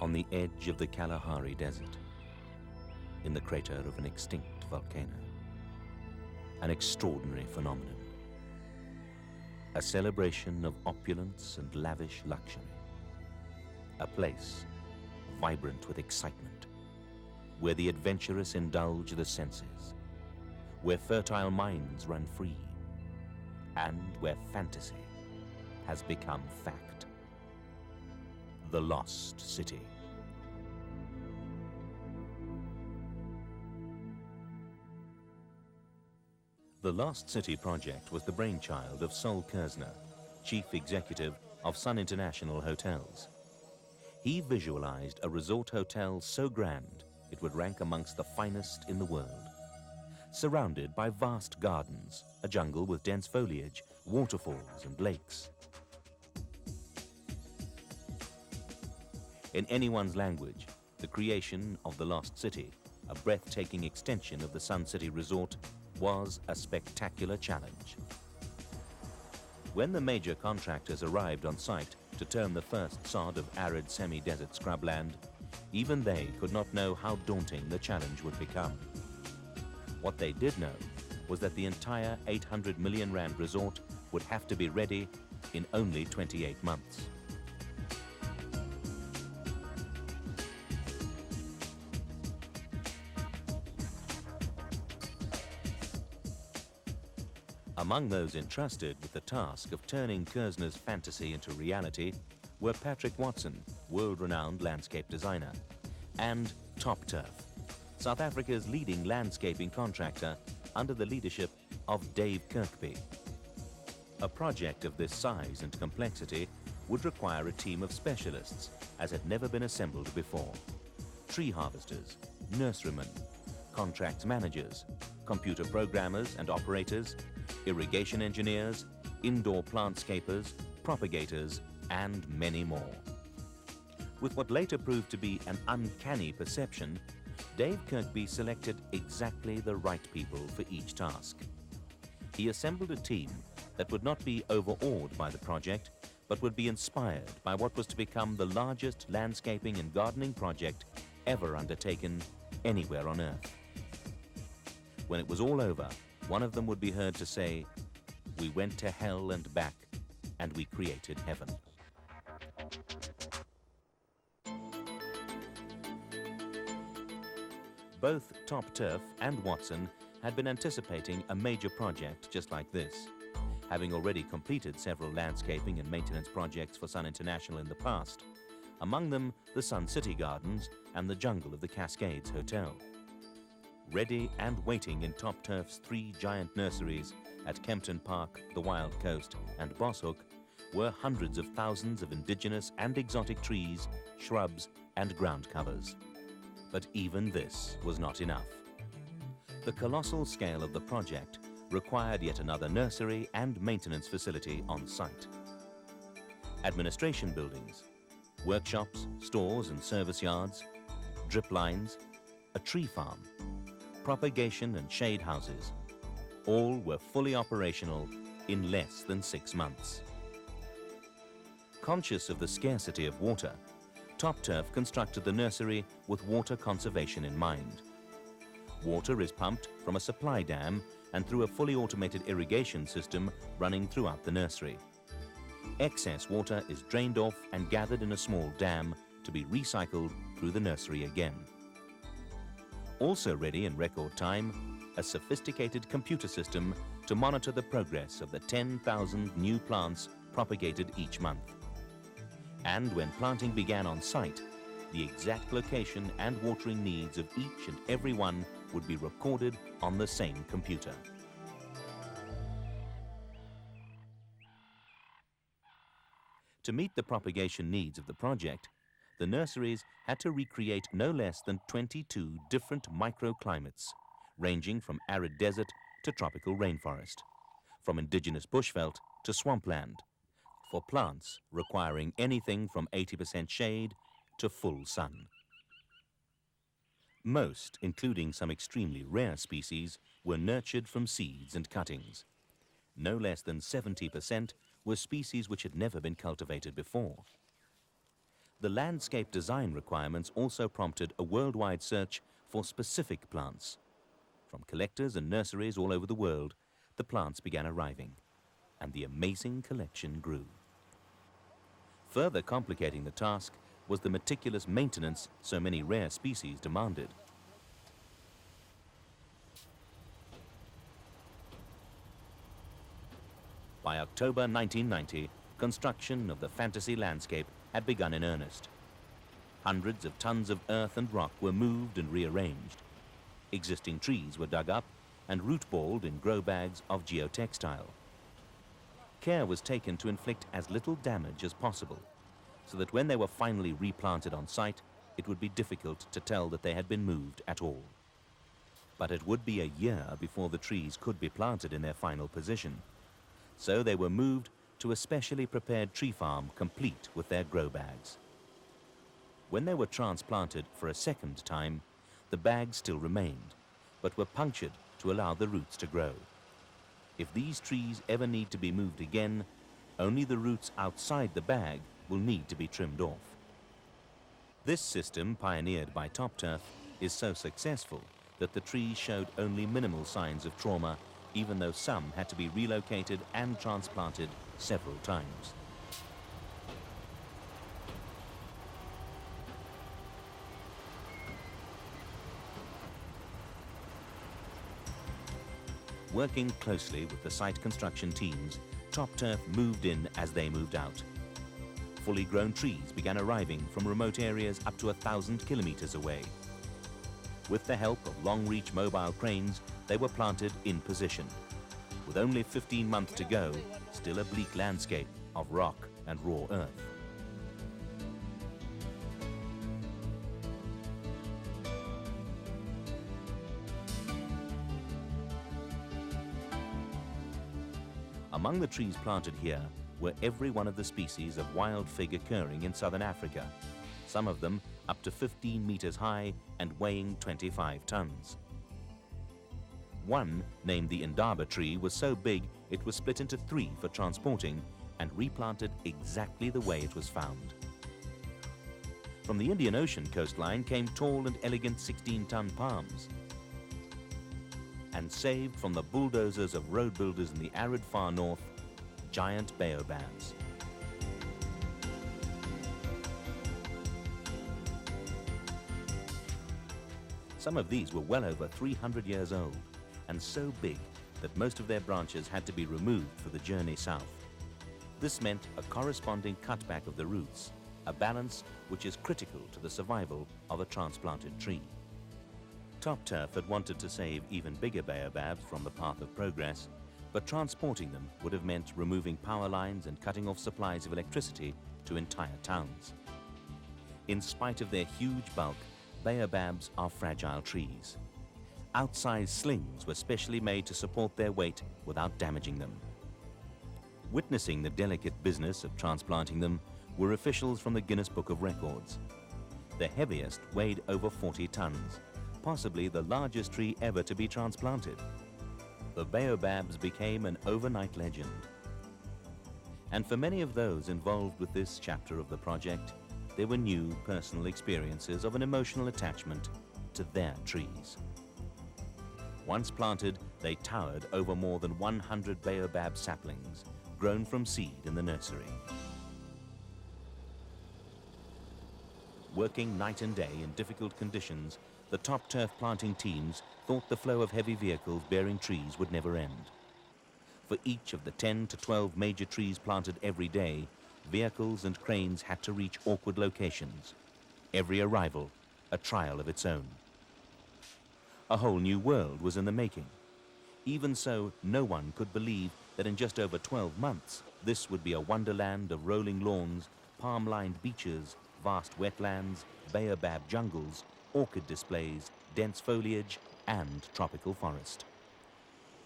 on the edge of the Kalahari Desert, in the crater of an extinct volcano. An extraordinary phenomenon. A celebration of opulence and lavish luxury. A place vibrant with excitement, where the adventurous indulge the senses, where fertile minds run free, and where fantasy has become fact. The Lost City. The Lost City project was the brainchild of Sol Kerzner, chief executive of Sun International Hotels. He visualized a resort hotel so grand it would rank amongst the finest in the world. Surrounded by vast gardens, a jungle with dense foliage, waterfalls and lakes. In anyone's language, the creation of the Lost City, a breathtaking extension of the Sun City Resort, was a spectacular challenge. When the major contractors arrived on site to turn the first sod of arid semi-desert scrubland, even they could not know how daunting the challenge would become. What they did know was that the entire 800 million rand resort would have to be ready in only 28 months. Among those entrusted with the task of turning Kerzner's fantasy into reality were Patrick Watson, world-renowned landscape designer, and Top Turf, South Africa's leading landscaping contractor under the leadership of Dave Kirkby. A project of this size and complexity would require a team of specialists as had never been assembled before. Tree harvesters, nurserymen, contracts managers, computer programmers and operators, irrigation engineers, indoor plantscapers, propagators, and many more. With what later proved to be an uncanny perception, Dave Kirkby selected exactly the right people for each task. He assembled a team that would not be overawed by the project, but would be inspired by what was to become the largest landscaping and gardening project ever undertaken anywhere on Earth. When it was all over, one of them would be heard to say, "We went to hell and back, and we created heaven." Both Top Turf and Watson had been anticipating a major project just like this, having already completed several landscaping and maintenance projects for Sun International in the past, among them the Sun City Gardens and the jungle of the Cascades Hotel. Ready and waiting in Top Turf's 3 giant nurseries at Kempton Park, the Wild Coast and Boshoek were hundreds of thousands of indigenous and exotic trees, shrubs and ground covers. But even this was not enough. The colossal scale of the project required yet another nursery and maintenance facility on site. Administration buildings, workshops, stores and service yards, drip lines, a tree farm, propagation and shade houses, all were fully operational in less than 6 months. Conscious of the scarcity of water, Top Turf constructed the nursery with water conservation in mind. Water is pumped from a supply dam and through a fully automated irrigation system running throughout the nursery. Excess water is drained off and gathered in a small dam to be recycled through the nursery again. Also ready in record time, a sophisticated computer system to monitor the progress of the 10,000 new plants propagated each month. And when planting began on site, the exact location and watering needs of each and every one would be recorded on the same computer. To meet the propagation needs of the project, the nurseries had to recreate no less than 22 different microclimates, ranging from arid desert to tropical rainforest, from indigenous bushveld to swampland, for plants requiring anything from 80% shade to full sun. Most, including some extremely rare species, were nurtured from seeds and cuttings. No less than 70% were species which had never been cultivated before. The landscape design requirements also prompted a worldwide search for specific plants. From collectors and nurseries all over the world, the plants began arriving, and the amazing collection grew. Further complicating the task was the meticulous maintenance so many rare species demanded. By October 1990, construction of the fantasy landscape had begun in earnest. Hundreds of tons of earth and rock were moved and rearranged. Existing trees were dug up and root-balled in grow bags of geotextile. Care was taken to inflict as little damage as possible, so that when they were finally replanted on site, it would be difficult to tell that they had been moved at all. But it would be a year before the trees could be planted in their final position. So they were moved to a specially prepared tree farm complete with their grow bags. When they were transplanted for a second time, the bags still remained, but were punctured to allow the roots to grow. If these trees ever need to be moved again, only the roots outside the bag will need to be trimmed off. This system, pioneered by Top Turf, is so successful that the trees showed only minimal signs of trauma, even though some had to be relocated and transplanted several times. Working closely with the site construction teams, Top Turf moved in as they moved out. Fully grown trees began arriving from remote areas up to 1,000 kilometers away. With the help of long-reach mobile cranes, they were planted in position. With only 15 months to go, still a bleak landscape of rock and raw earth. Among the trees planted here were every one of the species of wild fig occurring in southern Africa, some of them up to 15 meters high and weighing 25 tons. One, named the Indaba tree, was so big it was split into 3 for transporting and replanted exactly the way it was found. From the Indian Ocean coastline came tall and elegant 16-ton palms. And saved from the bulldozers of road builders in the arid far north, giant baobabs. Some of these were well over 300 years old, and so big that most of their branches had to be removed for the journey south. This meant a corresponding cutback of the roots, a balance which is critical to the survival of a transplanted tree. Top Turf had wanted to save even bigger baobabs from the path of progress, but transporting them would have meant removing power lines and cutting off supplies of electricity to entire towns. In spite of their huge bulk, baobabs are fragile trees. Outsized slings were specially made to support their weight without damaging them. Witnessing the delicate business of transplanting them were officials from the Guinness Book of Records. The heaviest weighed over 40 tons, possibly the largest tree ever to be transplanted. The baobabs became an overnight legend. And for many of those involved with this chapter of the project, there were new personal experiences of an emotional attachment to their trees. Once planted, they towered over more than 100 baobab saplings, grown from seed in the nursery. Working night and day in difficult conditions, the Top Turf planting teams thought the flow of heavy vehicles bearing trees would never end. For each of the 10 to 12 major trees planted every day, vehicles and cranes had to reach awkward locations. Every arrival, a trial of its own. A whole new world was in the making. Even so, no one could believe that in just over 12 months, this would be a wonderland of rolling lawns, palm-lined beaches, vast wetlands, baobab jungles, orchid displays, dense foliage, and tropical forest.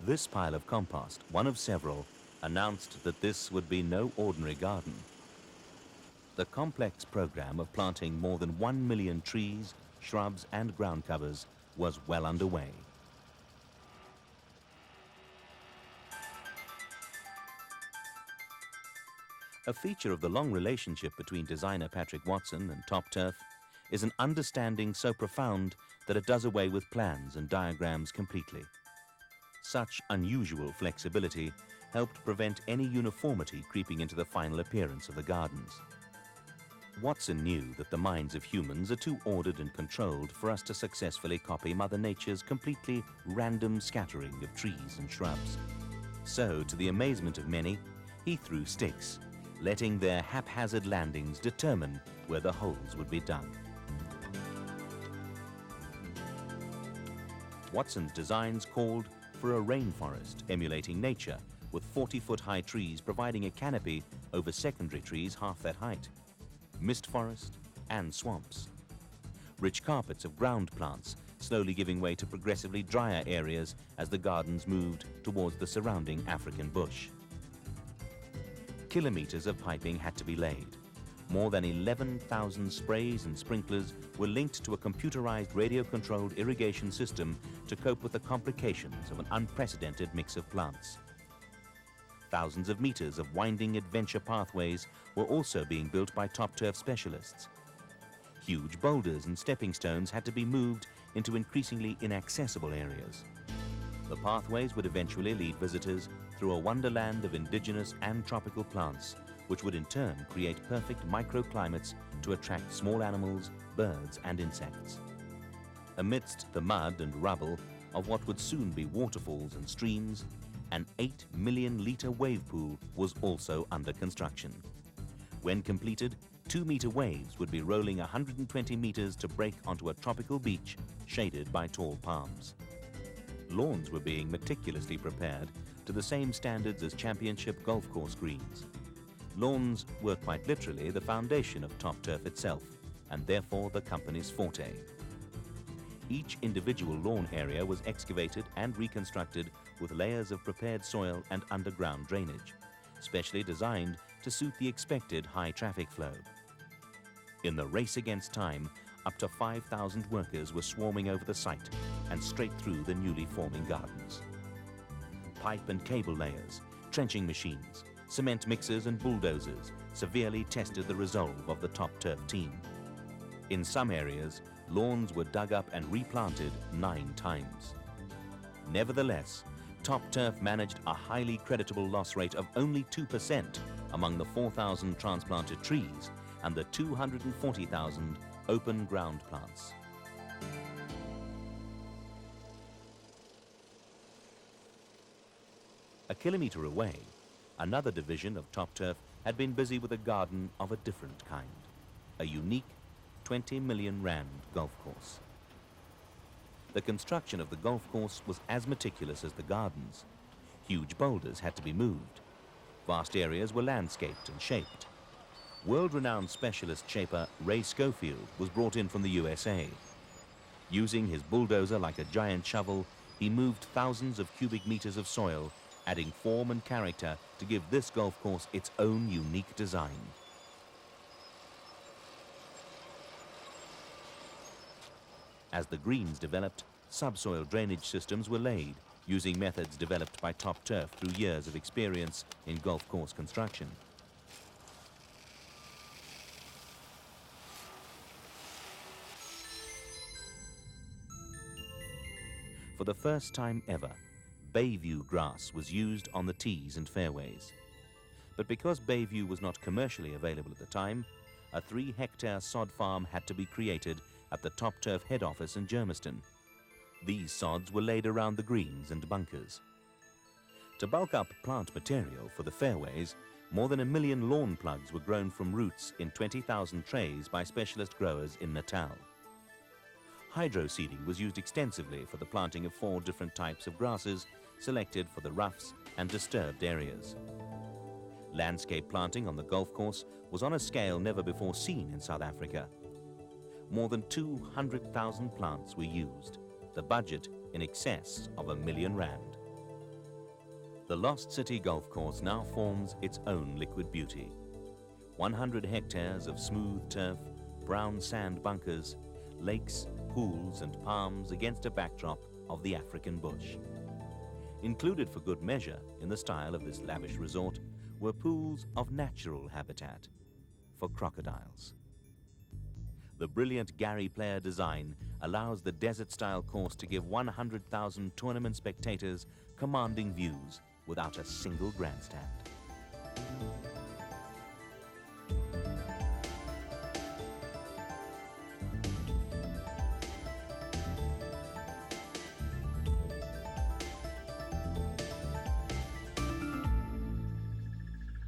This pile of compost, one of several, announced that this would be no ordinary garden. The complex program of planting more than 1 million trees, shrubs, and ground covers was well underway. A feature of the long relationship between designer Patrick Watson and Top Turf is an understanding so profound that it does away with plans and diagrams completely. Such unusual flexibility helped prevent any uniformity creeping into the final appearance of the gardens. Watson knew that the minds of humans are too ordered and controlled for us to successfully copy Mother Nature's completely random scattering of trees and shrubs. So, to the amazement of many, he threw sticks, letting their haphazard landings determine where the holes would be dug. Watson's designs called for a rainforest emulating nature, with 40-foot-high trees providing a canopy over secondary trees half that height, mist forest and swamps, rich carpets of ground plants slowly giving way to progressively drier areas as the gardens moved towards the surrounding African bush. Kilometers of piping had to be laid. More than 11,000 sprays and sprinklers were linked to a computerized radio-controlled irrigation system to cope with the complications of an unprecedented mix of plants. Thousands of meters of winding adventure pathways were also being built by Top Turf specialists. Huge boulders and stepping stones had to be moved into increasingly inaccessible areas. The pathways would eventually lead visitors through a wonderland of indigenous and tropical plants, which would in turn create perfect microclimates to attract small animals, birds and insects. Amidst the mud and rubble of what would soon be waterfalls and streams, an 8 million-litre wave pool was also under construction. When completed, 2-metre waves would be rolling 120 metres to break onto a tropical beach shaded by tall palms. Lawns were being meticulously prepared to the same standards as championship golf course greens. Lawns were quite literally the foundation of Top Turf itself, and therefore the company's forte. Each individual lawn area was excavated and reconstructed with layers of prepared soil and underground drainage, specially designed to suit the expected high traffic flow. In the race against time, up to 5,000 workers were swarming over the site and straight through the newly forming gardens. Pipe and cable layers, trenching machines, cement mixers and bulldozers severely tested the resolve of the Top Turf team. In some areas, lawns were dug up and replanted 9 times. Nevertheless, Top Turf managed a highly creditable loss rate of only 2% among the 4,000 transplanted trees and the 240,000 open ground plants. A kilometre away, another division of Top Turf had been busy with a garden of a different kind, a unique 20 million rand golf course. The construction of the golf course was as meticulous as the gardens. Huge boulders had to be moved. Vast areas were landscaped and shaped. World-renowned specialist shaper Ray Schofield was brought in from the USA. Using his bulldozer like a giant shovel, he moved thousands of cubic meters of soil, adding form and character to give this golf course its own unique design. As the greens developed, subsoil drainage systems were laid, using methods developed by Top Turf through years of experience in golf course construction. For the first time ever, Bayview grass was used on the tees and fairways. But because Bayview was not commercially available at the time, a 3-hectare sod farm had to be created at the Top Turf head office in Germiston. These sods were laid around the greens and bunkers. To bulk up plant material for the fairways, more than 1 million lawn plugs were grown from roots in 20,000 trays by specialist growers in Natal. Hydro-seeding was used extensively for the planting of 4 different types of grasses selected for the roughs and disturbed areas. Landscape planting on the golf course was on a scale never before seen in South Africa. More than 200,000 plants were used, the budget in excess of 1 million rand. The Lost City Golf Course now forms its own liquid beauty. 100 hectares of smooth turf, brown sand bunkers, lakes, pools and palms against a backdrop of the African bush. Included for good measure in the style of this lavish resort were pools of natural habitat for crocodiles. The brilliant Gary Player design allows the desert-style course to give 100,000 tournament spectators commanding views without a single grandstand.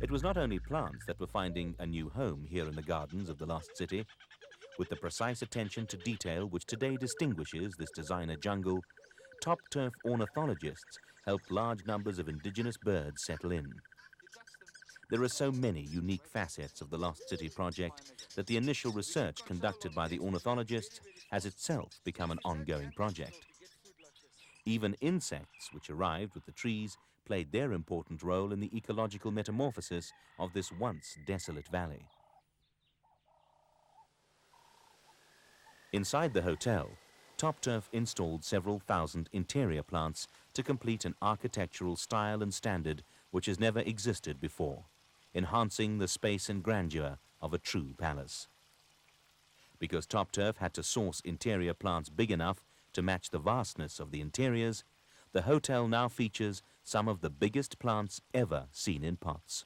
It was not only plants that were finding a new home here in the gardens of the Lost City. With the precise attention to detail which today distinguishes this designer jungle, top turf ornithologists helped large numbers of indigenous birds settle in. There are so many unique facets of the Lost City project that the initial research conducted by the ornithologists has itself become an ongoing project. Even insects which arrived with the trees played their important role in the ecological metamorphosis of this once desolate valley. Inside the hotel, Top Turf installed several thousand interior plants to complete an architectural style and standard which has never existed before, enhancing the space and grandeur of a true palace. Because Top Turf had to source interior plants big enough to match the vastness of the interiors, the hotel now features some of the biggest plants ever seen in pots.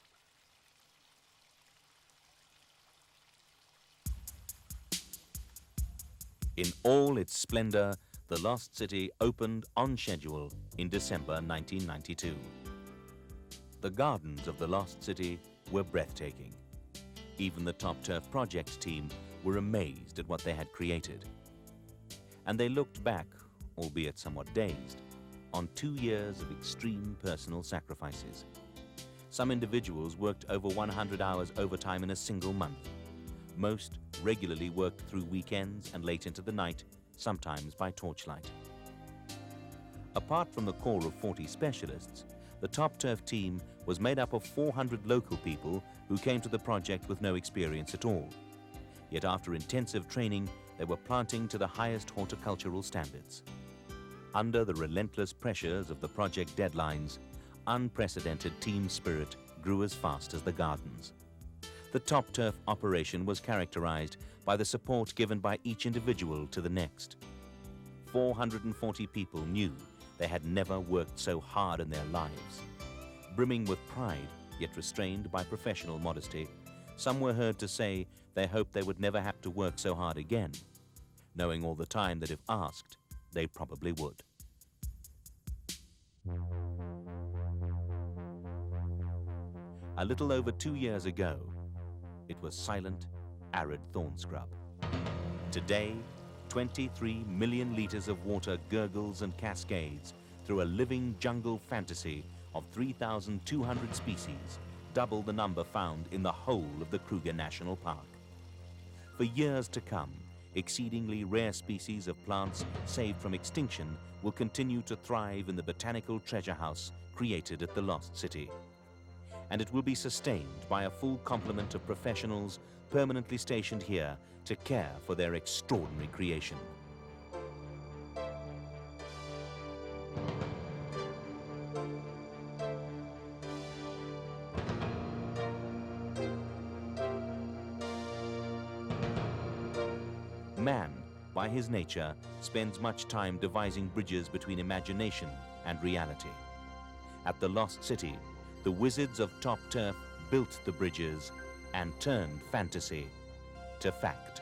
In all its splendor, the Lost City opened on schedule in December 1992. The gardens of the Lost City were breathtaking. Even the Top Turf project team were amazed at what they had created. And they looked back, albeit somewhat dazed, on 2 years of extreme personal sacrifices. Some individuals worked over 100 hours overtime in a single month. Most regularly worked through weekends and late into the night, sometimes by torchlight. Apart from the core of 40 specialists, the Top Turf team was made up of 400 local people who came to the project with no experience at all. Yet after intensive training, they were planting to the highest horticultural standards. Under the relentless pressures of the project deadlines, unprecedented team spirit grew as fast as the gardens. The Top Turf operation was characterized by the support given by each individual to the next. 440 people knew they had never worked so hard in their lives. Brimming with pride, yet restrained by professional modesty, some were heard to say they hoped they would never have to work so hard again, knowing all the time that if asked, they probably would. A little over 2 years ago, it was silent, arid thorn scrub. Today, 23 million liters of water gurgles and cascades through a living jungle fantasy of 3,200 species, double the number found in the whole of the Kruger National Park. For years to come, exceedingly rare species of plants saved from extinction will continue to thrive in the botanical treasure house created at the Lost City. And it will be sustained by a full complement of professionals permanently stationed here to care for their extraordinary creation. Man, by his nature, spends much time devising bridges between imagination and reality. At the Lost City, the wizards of Top Turf built the bridges and turned fantasy to fact.